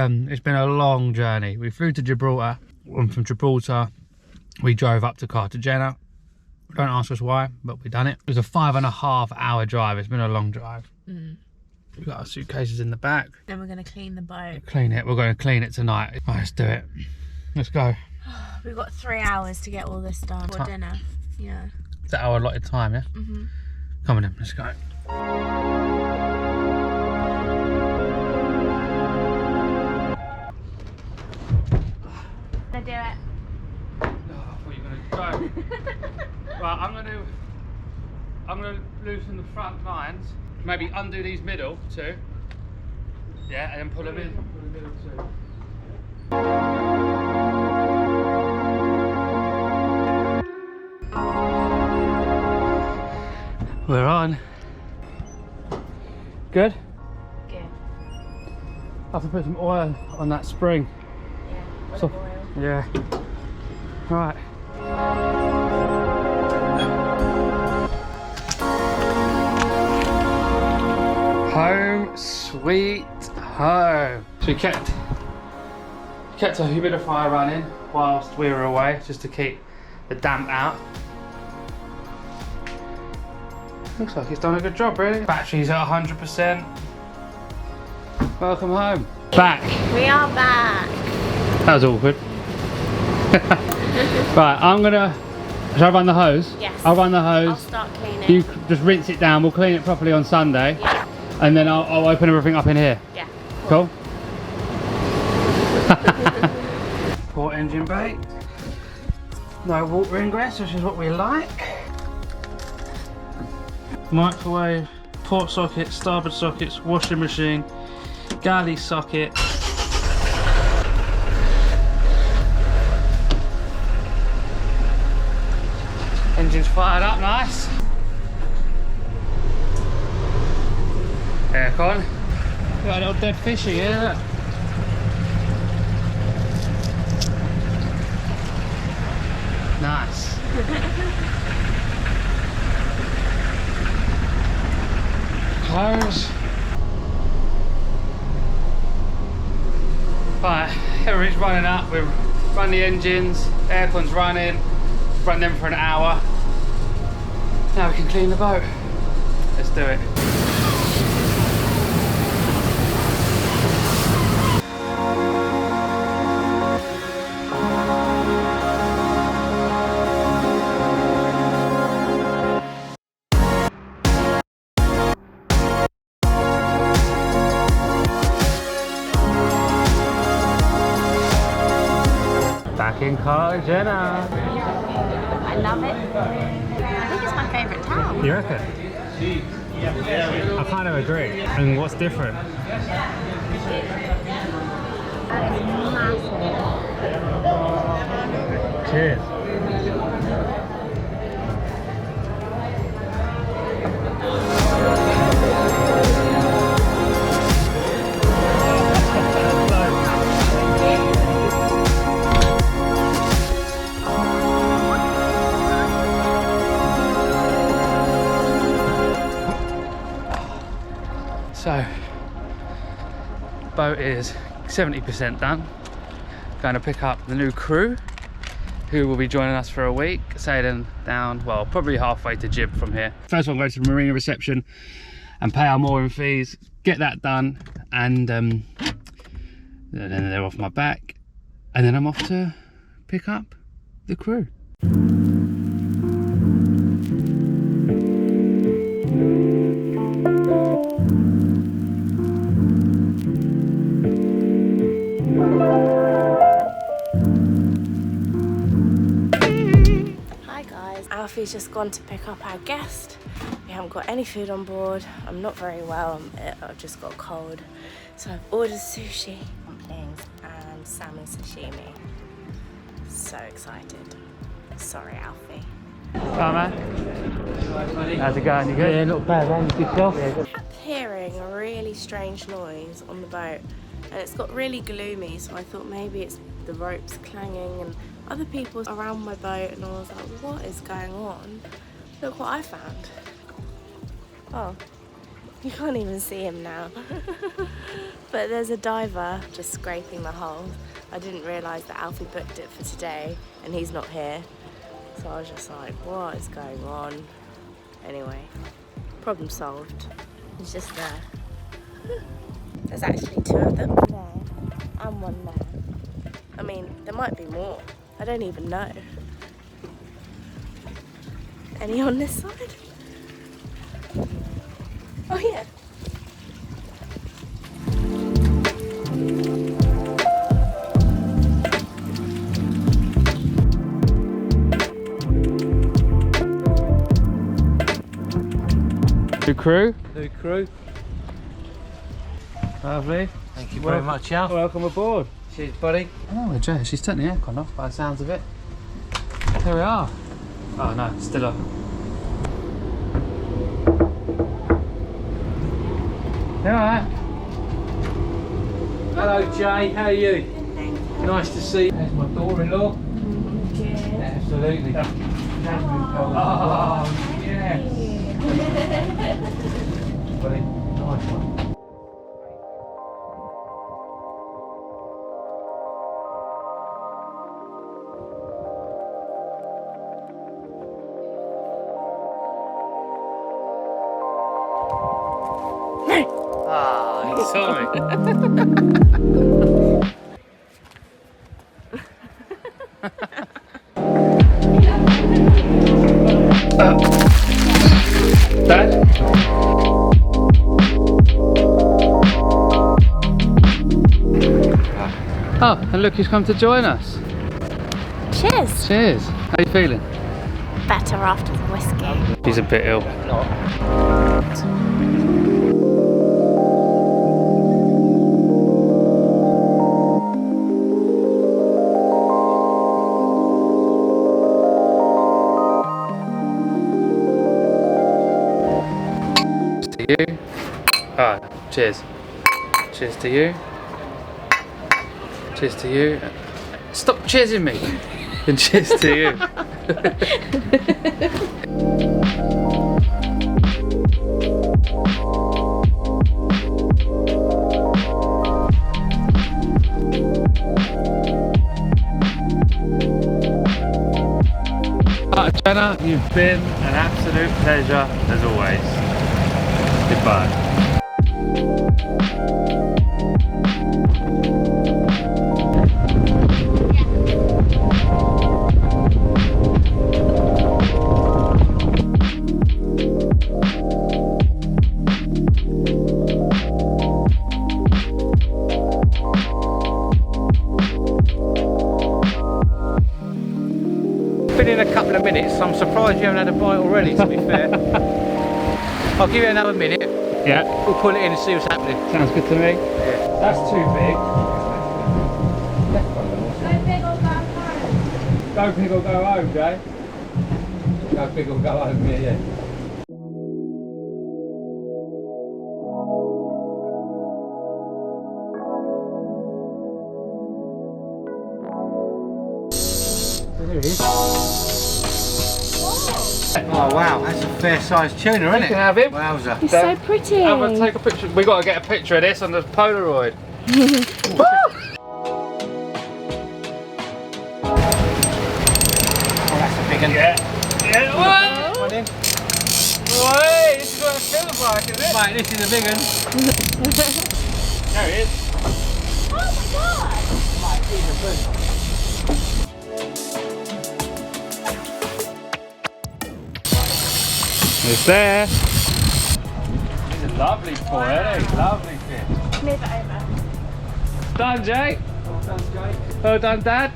It's been a long journey. We flew to Gibraltar, and from Gibraltar we drove up to Cartagena. Don't ask us why, but we done it. It was a 5.5 hour drive. It's been a long drive. We've got our suitcases in the back. Then we're going to clean the boat. Clean it. We're going to clean it tonight. Right, let's do it. Let's go. We've got 3 hours to get all this done for dinner. Yeah. Is that our allotted time, yeah? Come on then, let's go. Let's do it. Oh, I thought you were going to go. Right, I'm going to loosen the front lines. Maybe undo these middle too. Yeah, and then pull them in. Pull the middle too. We're on. Good? Good. I have to put some oil on that spring. Yeah, So, oil. yeah. Right. Home sweet home. So we kept a humidifier running whilst we were away, just to keep the damp out. Looks like it's done a good job, really. Battery's at 100%. Welcome home. Back. We are back. That was awkward. Right, shall I run the hose? Yes. I'll run the hose. I'll start cleaning. You just rinse it down. We'll clean it properly on Sunday. Yeah. And then I'll open everything up in here. Yeah. Cool? Port engine bay. No water ingress, which is what we like. Microwave, port socket, starboard sockets, washing machine, galley socket. Engine's fired up, nice. Aircon. Got a little dead fishy here, look. Nice. Close. Right, everything's running up. We've run the engines, aircon's running, run them for an hour. Now we can clean the boat. Let's do it. Back in Cartagena. I love it. I think it's my favourite town. You reckon? I kind of agree. And what's different? It's massive. Cheers. So, boat is 70% done. Going to pick up the new crew, who will be joining us for a week, sailing down, well, probably halfway to Gib from here. First one, go to the Marina reception and pay our mooring fees, get that done, and then they're off my back, and then I'm off to pick up the crew. Alfie's just gone to pick up our guest. We haven't got any food on board. I'm not very well. I've just got a cold. So I've ordered sushi, dumplings, and salmon sashimi. So excited. Sorry, Alfie. Hi, man. How's it going? You good? Yeah, not bad, man. Good yourself? I kept hearing a really strange noise on the boat, and it's got really gloomy, so I thought maybe it's the ropes clanging and other people around my boat, and I was like, what is going on? Look what I found. Oh, You can't even see him now. But there's a diver just scraping the hull. I didn't realise that Alfie booked it for today and he's not here. So I was just like, what is going on? Anyway, problem solved. He's just there. There's actually 2 of them there and 1 there. I mean, there might be more. I don't even know. Any on this side? Oh yeah. New crew. New crew. Lovely. Thank you very much, Alf. Welcome aboard. Cheers, buddy. Oh, Jay, she's turned the aircon off by the sounds of it. Here we are. Oh no, still on. You alright? Hello, Jay. How are you? Nice to see you. There's my daughter-in-law. Cheers. Absolutely. Oh, yes. Buddy, nice one. Ah, you saw me. Dad? Oh, and look who's come to join us. Cheers. Cheers. How you feeling? Better after the whiskey. She's a bit ill. To you. Ah, cheers. Cheers to you. Cheers to you. Stop cheersing me. And cheers to you. Jenna, you've been an absolute pleasure as always. Goodbye. Been in a couple of minutes. I'm surprised you haven't had a bite already, to be fair. I'll give you another minute. Yeah. We'll pull it in and see what's happening. Sounds good to me. Yeah. That's too big. Go big or go home, Jay. Go big or go home, yeah. There he is. Oh wow, that's a fair sized tuna, isn't You it? can have him. Wowza. He's so pretty. I'm gonna take a picture. We got to get a picture of this on the Polaroid. Oh, that's a big one. Yeah. Yeah. What? One in. Wait, this is what it feels like, is it? Mate, this is a big one. There he is. Oh my god! Mate, he's a big one. It's there. He's a lovely boy, isn't he? Lovely fish. Move it over. Done, Jay. Well done, Jay. Well done, Dad.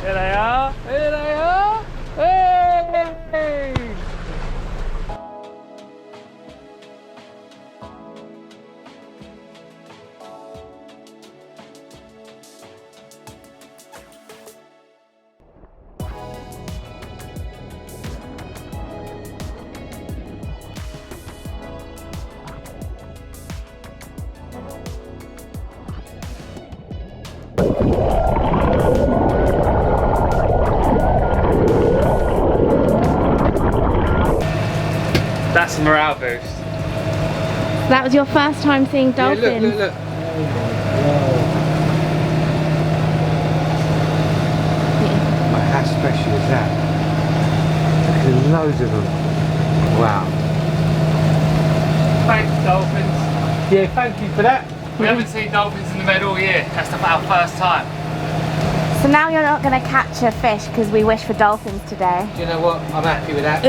Here they are. Here they are. Hey! That's a morale boost. That was your first time seeing dolphins? Yeah, look. How special is that? Look at loads of them. Wow. Thanks, dolphins. Yeah, thank you for that. We haven't seen dolphins in the Med all year. That's our first time. So now you're not going to catch a fish because we wish for dolphins today. Do you know what? I'm happy with that.